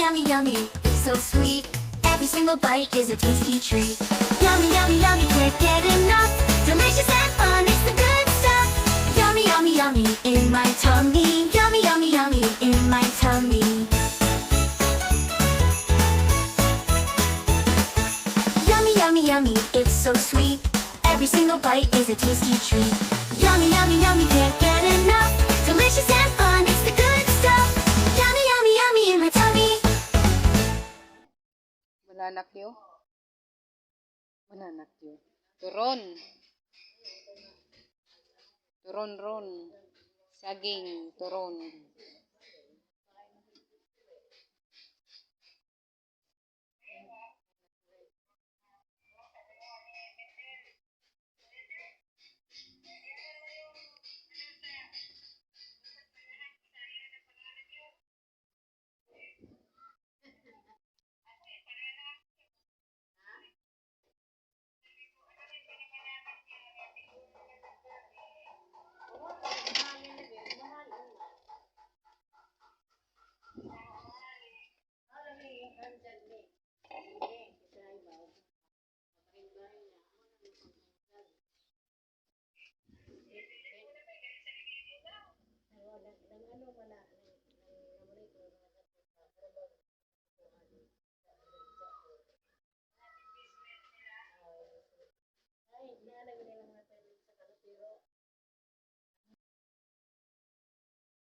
yummy, yummy, it's so sweet. Every single bite is a tasty treat. Yummy, yummy, yummy, can't get enough. Delicious and fun, it's the good stuff. Yummy, yummy, yummy, in my tummy. Yummy, yummy, yummy, in my tummy. Yummy, yummy, yummy, it's so sweet. Every single bite is a tasty treat. Yummy, yummy, yummy, can't get enough. Delicious and fun, it's the good stuff. Yummy, yummy, yummy, in my tummy. Bananak nyo? Bananak nyo. Turon. Turon-ron. Saging, turon.